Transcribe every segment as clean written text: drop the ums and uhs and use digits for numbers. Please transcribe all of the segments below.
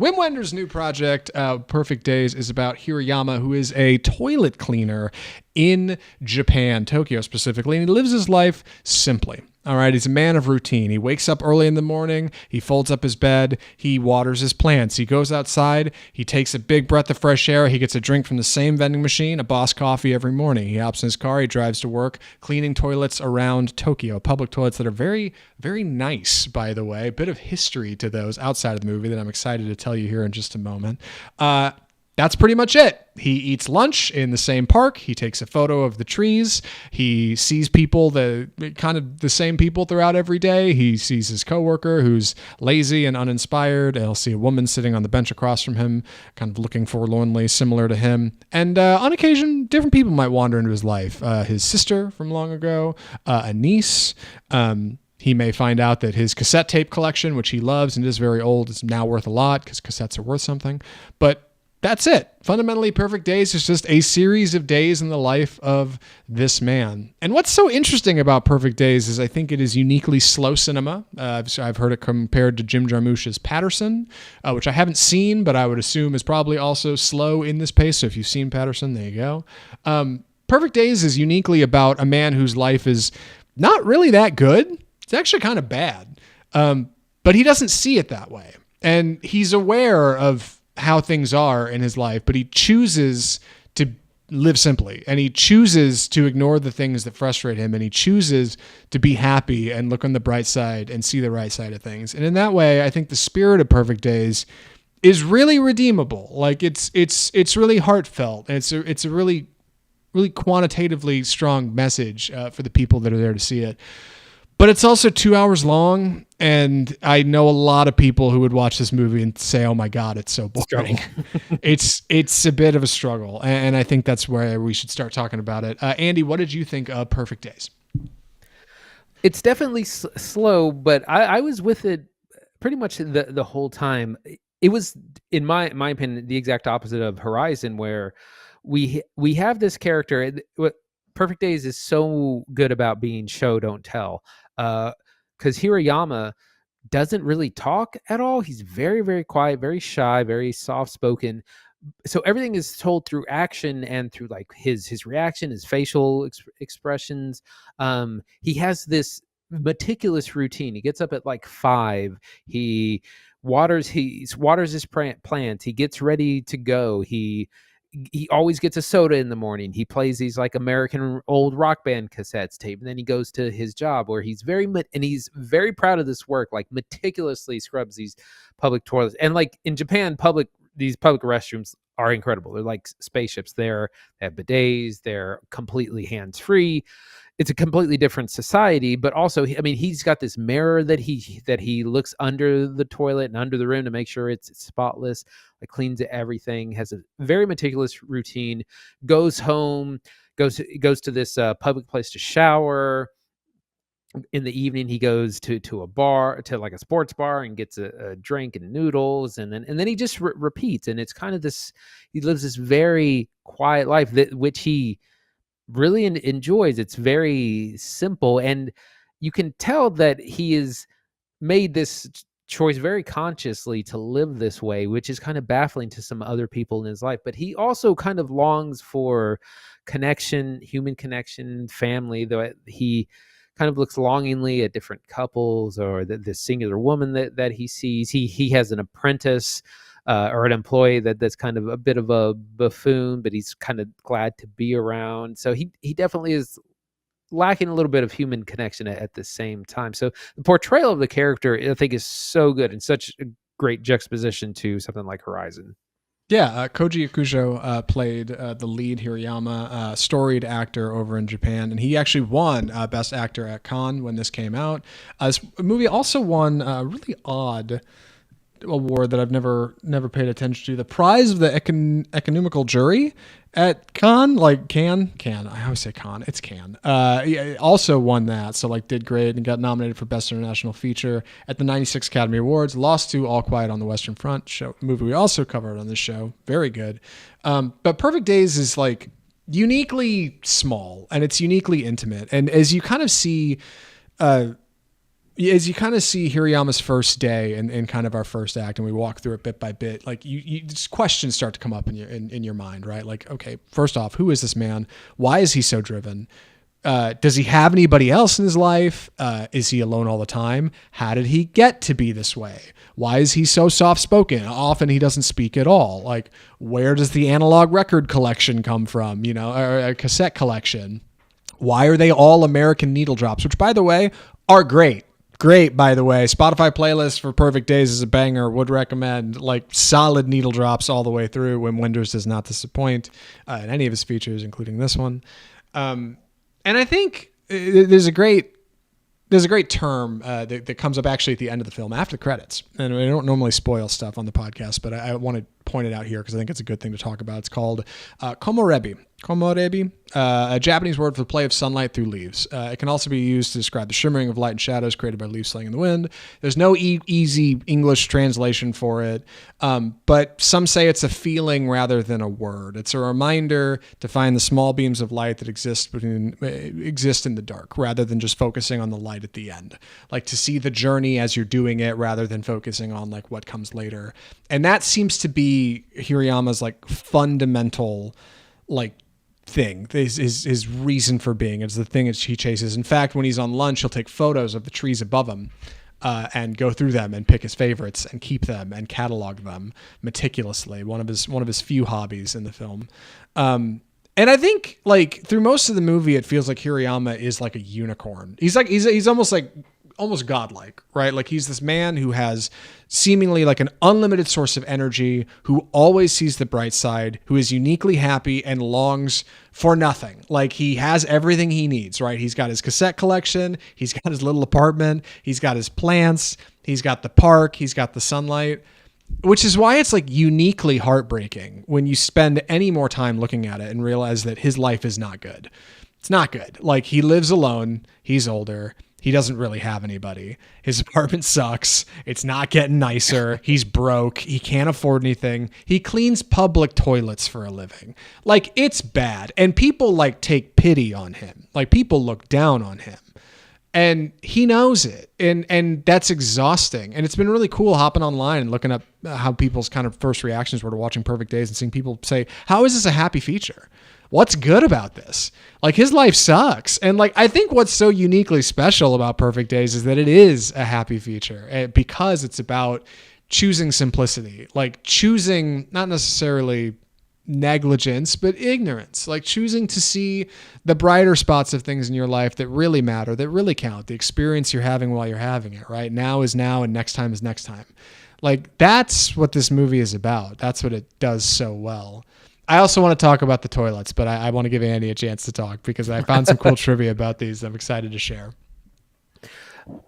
Wim Wender's new project, Perfect Days, is about Hirayama, who is a toilet cleaner in Japan, Tokyo specifically, and he lives his life simply. All right, he's a man of routine. He wakes up early in the morning, he folds up his bed, he waters his plants, he goes outside, he takes a big breath of fresh air, he gets a drink from the same vending machine, a Boss coffee every morning. He hops in his car, he drives to work, cleaning toilets around Tokyo, public toilets that are very, very nice, by the way. A bit of history to those outside of the movie that I'm excited to tell you here in just a moment. That's pretty much it. He eats lunch in the same park. He takes a photo of the trees. He sees people, the same people throughout every day. He sees his coworker who's lazy and uninspired. He'll see a woman sitting on the bench across from him, kind of looking forlornly, similar to him. And on occasion, different people might wander into his life. His sister from long ago, a niece. He may find out that his cassette tape collection, which he loves and is very old, is now worth a lot because cassettes are worth something. But that's it. Fundamentally, Perfect Days is just a series of days in the life of this man. And what's so interesting about Perfect Days is I think it is uniquely slow cinema. I've heard it compared to Jim Jarmusch's Patterson, which I haven't seen, but I would assume is probably also slow in this pace. So if you've seen Patterson, there you go. Perfect Days is uniquely about a man whose life is not really that good. It's actually kind of bad. But he doesn't see it that way. And he's aware of how things are in his life, but he chooses to live simply, and he chooses to ignore the things that frustrate him, and he chooses to be happy and look on the bright side and see the right side of things. And in that way, I think the spirit of Perfect Days is really redeemable. Like it's really heartfelt. And it's a really, really quantitatively strong message for the people that are there to see it. But it's also 2 hours long, and I know a lot of people who would watch this movie and say, "Oh my God, it's so boring." It's a bit of a struggle, and I think that's where we should start talking about it. Andy, what did you think of Perfect Days? It's definitely slow, but I was with it pretty much the whole time. It was, in my opinion, the exact opposite of Horizon, where we have this character. What Perfect Days is so good about being show don't tell. Because Hirayama doesn't really talk at all. He's very, very quiet, very shy, very soft-spoken. So everything is told through action and through like his reaction, his facial expressions. He has this meticulous routine. He gets up at like 5. He waters his plants. He gets ready to go. He always gets a soda in the morning. He plays these like American old rock band cassettes tape, and then he goes to his job where he's he's very proud of this work, like meticulously scrubs these public toilets. And like in Japan, these public restrooms are incredible. They're like spaceships. They have bidets. They're completely hands-free. It's a completely different society, but also, I mean, he's got this mirror that he looks under the toilet and under the room to make sure it's spotless, like cleans everything, has a very meticulous routine, goes home, goes to this public place to shower. In the evening, he goes to a bar, to like a sports bar, and gets a drink and noodles, and then he just repeats. And it's kind of this, he lives this very quiet life which he really enjoys. It's very simple, and you can tell that he has made this choice very consciously to live this way, which is kind of baffling to some other people in his life. But he also kind of longs for connection, human connection, family, though he kind of looks longingly at different couples or the singular woman that he sees. He has an apprentice or an employee that's kind of a bit of a buffoon, but he's kind of glad to be around. So he definitely is lacking a little bit of human connection at the same time. So the portrayal of the character, I think, is so good and such a great juxtaposition to something like Horizon. Yeah, Koji Yakusho played the lead Hirayama, storied actor over in Japan, and he actually won Best Actor at Cannes when this came out. This movie also won a really odd award that I've never paid attention to, the prize of the economical jury at Cannes, like Cannes. I always say Cannes. It's Cannes. Yeah, also won that, so like did great and got nominated for Best International Feature at the '96 Academy Awards. Lost to All Quiet on the Western Front, movie we also covered on this show. Very good. But Perfect Days is like uniquely small and it's uniquely intimate, and as you kind of see as you kind of see Hirayama's first day in kind of our first act, and we walk through it bit by bit, like you just questions start to come up in your mind, right? Like, okay, first off, who is this man? Why is he so driven? Does he have anybody else in his life? Is he alone all the time? How did he get to be this way? Why is he so soft-spoken? Often he doesn't speak at all. Like, where does the analog record collection come from? You know, or a cassette collection. Why are they all American needle drops? Which, by the way, are great. Great, by the way. Spotify playlist for Perfect Days is a banger. Would recommend. Like, solid needle drops all the way through. Wim Wenders does not disappoint in any of his features, including this one. And I think there's a great term that comes up actually at the end of the film after the credits. And I don't normally spoil stuff on the podcast, but I want to point it out here because I think it's a good thing to talk about. It's called komorebi. Komorebi, a Japanese word for the play of sunlight through leaves. It can also be used to describe the shimmering of light and shadows created by leaves swaying in the wind. There's no easy English translation for it, but some say it's a feeling rather than a word. It's a reminder to find the small beams of light that exist in the dark, rather than just focusing on the light at the end. Like, to see the journey as you're doing it, rather than focusing on like what comes later. And that seems to be Hirayama's like fundamental like thing, his reason for being. It's the thing that he chases. In fact, when he's on lunch, he'll take photos of the trees above him and go through them and pick his favorites and keep them and catalog them meticulously. One of his few hobbies in the film. And I think like through most of the movie, it feels like Hirayama is like a unicorn. He's almost godlike, right? Like, he's this man who has seemingly like an unlimited source of energy, who always sees the bright side, who is uniquely happy and longs for nothing. Like, he has everything he needs, right? He's got his cassette collection. He's got his little apartment. He's got his plants. He's got the park. He's got the sunlight, which is why it's like uniquely heartbreaking when you spend any more time looking at it and realize that his life is not good. It's not good. Like, he lives alone. He's older. He doesn't really have anybody. His apartment sucks. It's not getting nicer. He's broke. He can't afford anything. He cleans public toilets for a living. Like, it's bad. And people like take pity on him. Like, people look down on him. And he knows it. And that's exhausting. And it's been really cool hopping online and looking up how people's kind of first reactions were to watching Perfect Days and seeing people say, how is this a happy feature? What's good about this? Like, his life sucks. And like, I think what's so uniquely special about Perfect Days is that it is a happy feature because it's about choosing simplicity, like choosing not necessarily negligence, but ignorance, like choosing to see the brighter spots of things in your life that really matter, that really count, the experience you're having while you're having it, right? Now is now and next time is next time. Like, that's what this movie is about. That's what it does so well. I also want to talk about the toilets, but I want to give Andy a chance to talk because I found some cool trivia about these I'm excited to share.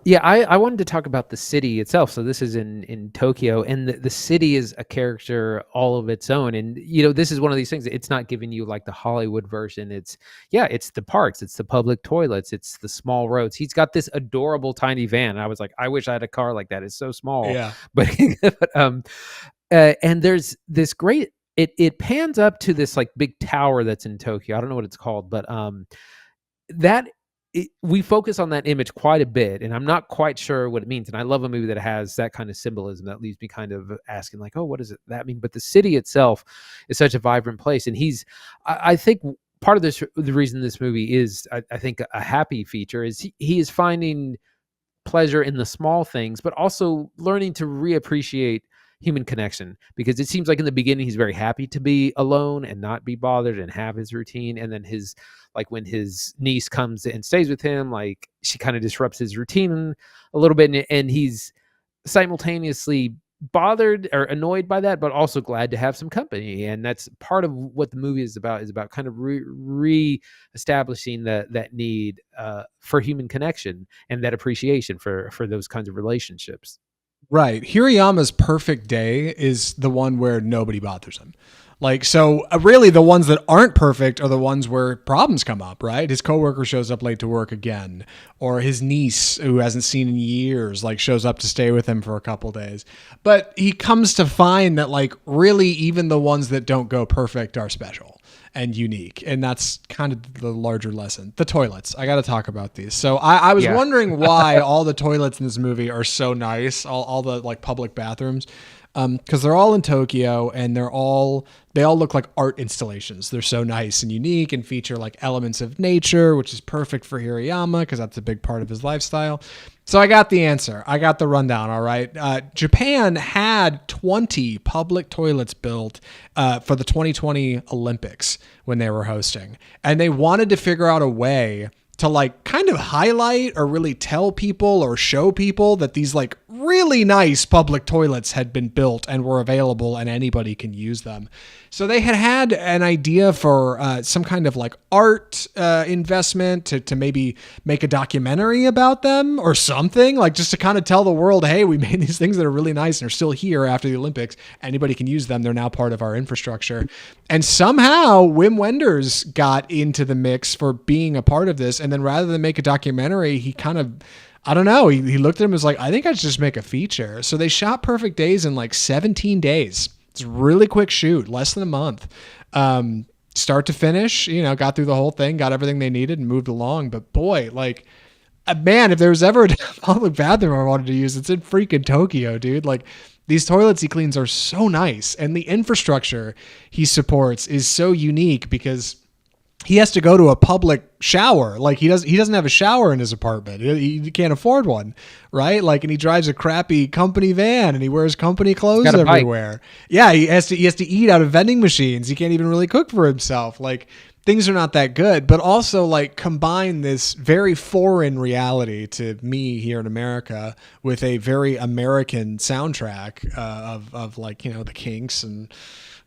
Yeah, I wanted to talk about the city itself. So this is in Tokyo, and the city is a character all of its own. And, you know, this is one of these things. It's not giving you like the Hollywood version. It's the parks, it's the public toilets, it's the small roads. He's got this adorable tiny van. And I was like, I wish I had a car like that. It's so small. Yeah. But and there's this great, it pans up to this like big tower that's in Tokyo. I don't know what it's called, but we focus on that image quite a bit, and I'm not quite sure what it means. And I love a movie that has that kind of symbolism that leaves me kind of asking like, oh, what does that mean? But the city itself is such a vibrant place. And I think part of the reason this movie is, I think, a happy feature is he is finding pleasure in the small things, but also learning to reappreciate human connection, because it seems like in the beginning he's very happy to be alone and not be bothered and have his routine, and then when his niece comes and stays with him, like, she kind of disrupts his routine a little bit, and he's simultaneously bothered or annoyed by that, but also glad to have some company. And that's part of what the movie is about kind of re-establishing that need for human connection and that appreciation for those kinds of relationships. Right. Hirayama's perfect day is the one where nobody bothers him. Like, so really the ones that aren't perfect are the ones where problems come up, right? His coworker shows up late to work again, or his niece who hasn't seen in years, like, shows up to stay with him for a couple days. But he comes to find that, like, really even the ones that don't go perfect are special. and unique. And that's kind of the larger lesson. The toilets. I got to talk about these. So I was wondering why all the toilets in this movie are so nice, all the like public bathrooms. Because they're all in Tokyo and they all look like art installations. They're so nice and unique and feature like elements of nature, which is perfect for Hirayama because that's a big part of his lifestyle. So I got the answer. I got the rundown. All right. Japan had 20 public toilets built for the 2020 Olympics when they were hosting. And they wanted to figure out a way to like kind of highlight or really tell people or show people that these like really nice public toilets had been built and were available and anybody can use them. So they had an idea for some kind of like art investment to maybe make a documentary about them or something, like just to kind of tell the world, hey, we made these things that are really nice and are still here after the Olympics. Anybody can use them. They're now part of our infrastructure. And somehow Wim Wenders got into the mix for being a part of this. And then rather than make a documentary, he kind of, I don't know, he looked at him and was like, I think I should just make a feature. So they shot Perfect Days in like 17 days. It's a really quick shoot, less than a month. Start to finish, got through the whole thing, got everything they needed and moved along. But boy, like, man, if there was ever a public bathroom I wanted to use, it's in freaking Tokyo, dude. Like, these toilets he cleans are so nice. And the infrastructure he supports is so unique because he has to go to a public shower. Like he doesn't have a shower in his apartment. He can't afford one, right? Like, and he drives a crappy company van and he wears company clothes everywhere. Bike. Yeah. He has to eat out of vending machines. He can't even really cook for himself. Like, things are not that good, but also like combine this very foreign reality to me here in America with a very American soundtrack of like, the Kinks and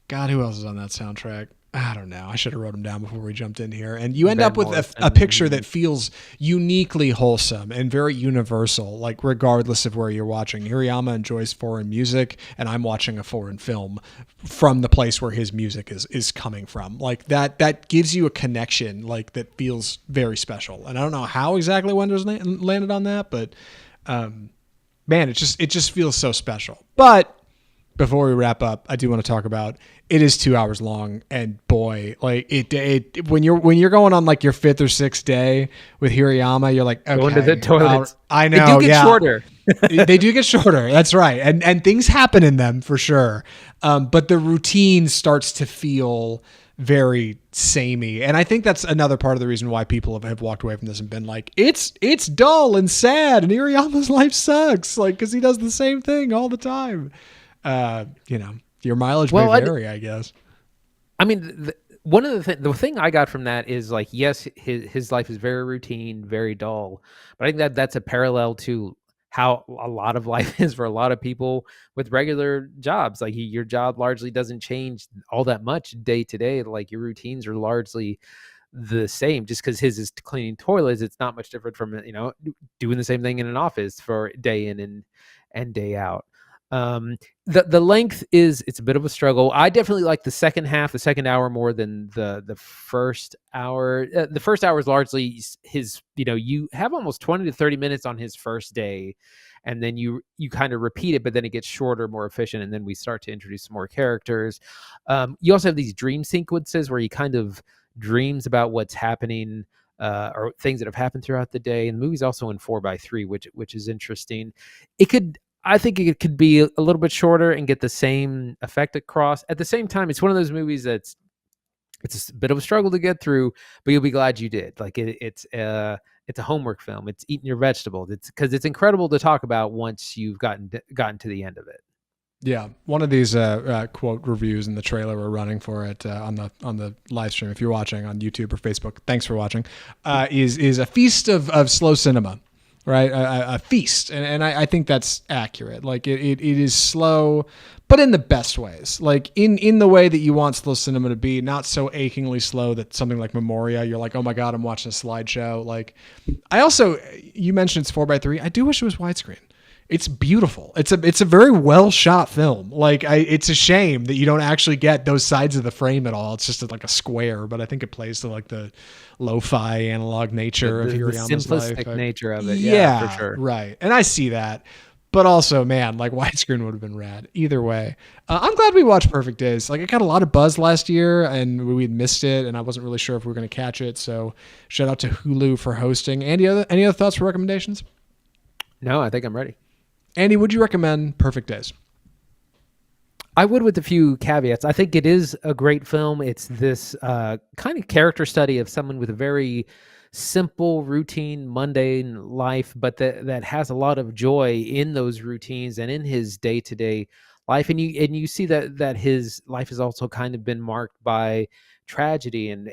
God, who else is on that soundtrack? I don't know. I should have wrote them down before we jumped in here. And you end up with a picture that feels uniquely wholesome and very universal, like regardless of where you're watching. Hirayama enjoys foreign music, and I'm watching a foreign film from the place where his music is coming from. Like that gives you a connection like that feels very special. And I don't know how exactly Wenders landed on that, but man, it just feels so special. But before we wrap up, I do want to talk about it is 2 hours long, and boy, like it when you're going on like your 5th or 6th day with Hirayama, you're like, okay, going to the toilets. I know, they do get shorter. They do get shorter. That's right, and things happen in them for sure. But the routine starts to feel very samey, and I think that's another part of the reason why people have walked away from this and been like, it's dull and sad, and Hirayama's life sucks, like because he does the same thing all the time. Your mileage may vary, I guess. I mean, the thing I got from that is like, yes, his life is very routine, very dull, but I think that's a parallel to how a lot of life is for a lot of people with regular jobs. Like your job largely doesn't change all that much day to day. Like your routines are largely the same. Just because his is cleaning toilets, it's not much different from doing the same thing in an office for day in and day out. The length it's a bit of a struggle. I definitely like the second hour more than the first hour. The first hour is largely his, you have almost 20 to 30 minutes on his first day, and then you kind of repeat it, but then it gets shorter, more efficient, and then we start to introduce some more characters. You also have these dream sequences where he kind of dreams about what's happening, or things that have happened throughout the day. And the movie's also in 4:3, which is interesting. I think it could be a little bit shorter and get the same effect across. At the same time, it's one of those movies it's a bit of a struggle to get through, but you'll be glad you did. Like it's a homework film. It's eating your vegetables. It's because it's incredible to talk about once you've gotten to the end of it. Yeah, one of these quote reviews in the trailer we're running for it on the live stream. If you're watching on YouTube or Facebook, thanks for watching. Is a feast of slow cinema. Right, a feast, and I think that's accurate. Like it is slow, but in the best ways. Like in the way that you want slow cinema to be, not so achingly slow that something like Memoria, you're like, oh my god, I'm watching a slideshow. Like, you mentioned it's 4:3. I do wish it was widescreen. It's beautiful. It's a very well shot film. Like it's a shame that you don't actually get those sides of the frame at all. It's just like a square, but I think it plays to like the lo-fi analog nature of Hirayama's life. The simplistic nature of it. Yeah, for sure. Right. And I see that. But also, man, like widescreen would have been rad. Either way, I'm glad we watched Perfect Days. Like, it got a lot of buzz last year, and we had missed it, and I wasn't really sure if we were going to catch it. So, shout out to Hulu for hosting. Andy, any other thoughts or recommendations? No, I think I'm ready. Andy, would you recommend Perfect Days? I would, with a few caveats. I think it is a great film. It's this kind of character study of someone with a very simple, routine, mundane life, but that has a lot of joy in those routines and in his day-to-day life. And you see that his life has also kind of been marked by tragedy and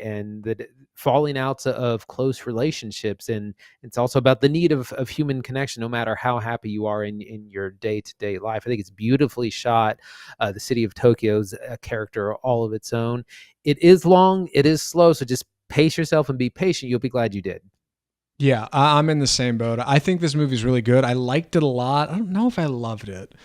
the falling outs of close relationships. And it's also about the need of human connection, no matter how happy you are in your day-to-day life. I think it's beautifully shot. The city of Tokyo's a character all of its own. It is long, it is slow, so just pace yourself and be patient. You'll be glad you did. Yeah, I'm in the same boat. I think this movie's really good. I liked it a lot. I don't know if I loved it,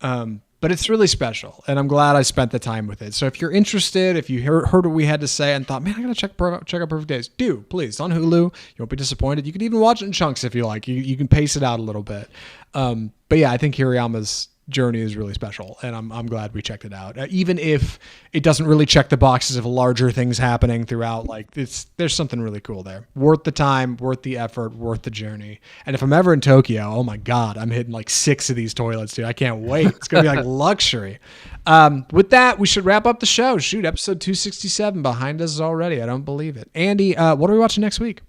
but it's really special, and I'm glad I spent the time with it. So if you're interested, if you heard what we had to say and thought, man, I gotta check out Perfect Days, do please. It's on Hulu. You won't be disappointed. You can even watch it in chunks if you like. You can pace it out a little bit. But yeah, I think Hirayama's journey is really special, and I'm glad we checked it out, even if it doesn't really check the boxes of larger things happening throughout. Like, there's something really cool there, worth the time, worth the effort, worth the journey. And if I'm ever in Tokyo, oh my god, I'm hitting like 6 of these toilets, dude. I can't wait. It's gonna be like luxury. With that, we should wrap up the show. Shoot, episode 267 behind us already. I don't believe it. Andy, what are we watching next week?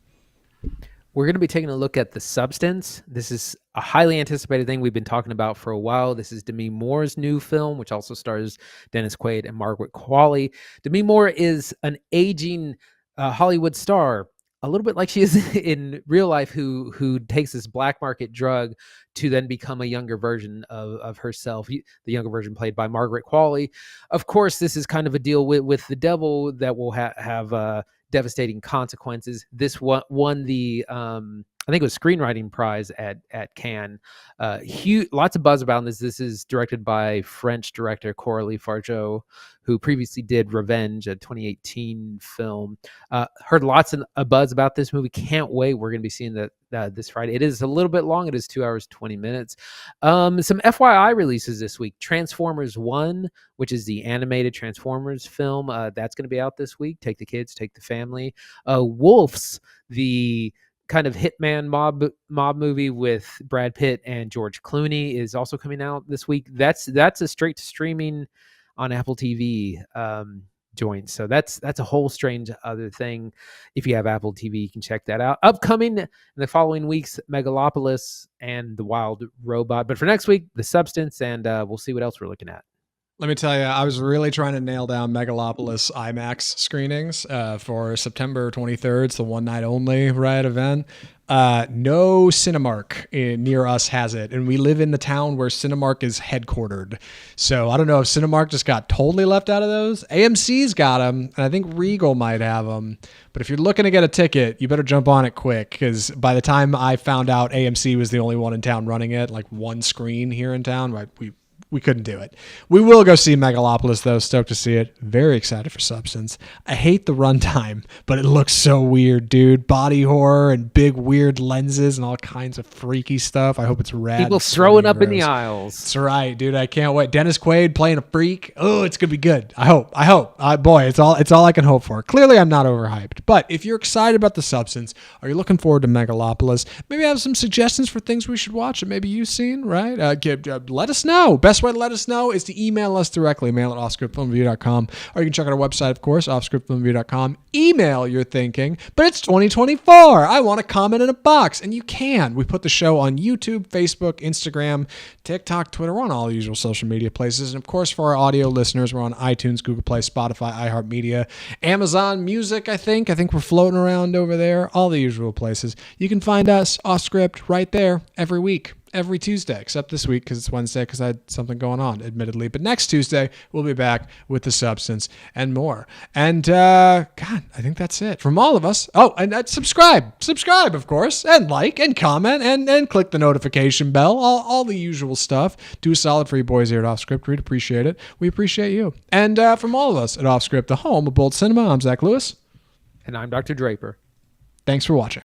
We're going to be taking a look at The Substance. This is a highly anticipated thing we've been talking about for a while. This is Demi Moore's new film, which also stars Dennis Quaid and Margaret Qualley. Demi Moore is an aging Hollywood star, a little bit like she is in real life, who takes this black market drug to then become a younger version of herself, the younger version played by Margaret Qualley. Of course, this is kind of a deal with the devil that will have devastating consequences. This won the I think it was screenwriting prize at Cannes. Lots of buzz about this. This is directed by French director Coralie Fargeau, who previously did Revenge, a 2018 film. Heard lots of buzz about this movie. Can't wait. We're going to be seeing that this Friday. It is a little bit long. It is 2 hours, 20 minutes. Some FYI releases this week. Transformers 1, which is the animated Transformers film. That's going to be out this week. Take the kids, take the family. Wolves, the kind of hitman mob movie with Brad Pitt and George Clooney, is also coming out this week. That's a straight to streaming on Apple TV joint. So that's a whole strange other thing. If you have Apple TV, you can check that out. Upcoming in the following weeks, Megalopolis and The Wild Robot. But for next week, The Substance, and we'll see what else we're looking at. Let me tell you, I was really trying to nail down Megalopolis IMAX screenings for September 23rd. It's the one night only event. No Cinemark near us has it, and we live in the town where Cinemark is headquartered. So I don't know if Cinemark just got totally left out of those. AMC's got them, and I think Regal might have them. But if you're looking to get a ticket, you better jump on it quick, because by the time I found out AMC was the only one in town running it, like one screen here in town, right, we couldn't do it. We will go see Megalopolis, though. Stoked to see it. Very excited for Substance. I hate the runtime, but it looks so weird, dude. Body horror and big weird lenses and all kinds of freaky stuff. I hope it's rad. People throwing up in the aisles. That's right, dude. I can't wait. Dennis Quaid playing a freak. Oh, it's gonna be good. I hope. Boy, it's all I can hope for. Clearly, I'm not overhyped. But if you're excited about The Substance, are you looking forward to Megalopolis? Maybe have some suggestions for things we should watch that maybe you've seen. Right? Let us know. Best way to let us know is to email us directly, mail at offscriptfilmreview.com, or you can check out our website, of course, offscriptfilmreview.com. Email your thinking, but it's 2024. I want to comment in a box, and you can. We put the show on YouTube, Facebook, Instagram, TikTok, Twitter. We're on all the usual social media places, and of course, for our audio listeners, we're on iTunes, Google Play, Spotify, iHeartMedia, Amazon Music. I think we're floating around over there, all the usual places. You can find us off script right there every week. Every Tuesday, except this week because it's Wednesday because I had something going on, admittedly. But next Tuesday, we'll be back with The Substance and more. And, God, I think that's it from all of us. Oh, and subscribe, of course, and like and comment and click the notification bell, all the usual stuff. Do a solid for you boys here at Offscript. We'd appreciate it. We appreciate you. And from all of us at Offscript, the home of Bold Cinema, I'm Zach Lewis. And I'm Dr. Draper. Thanks for watching.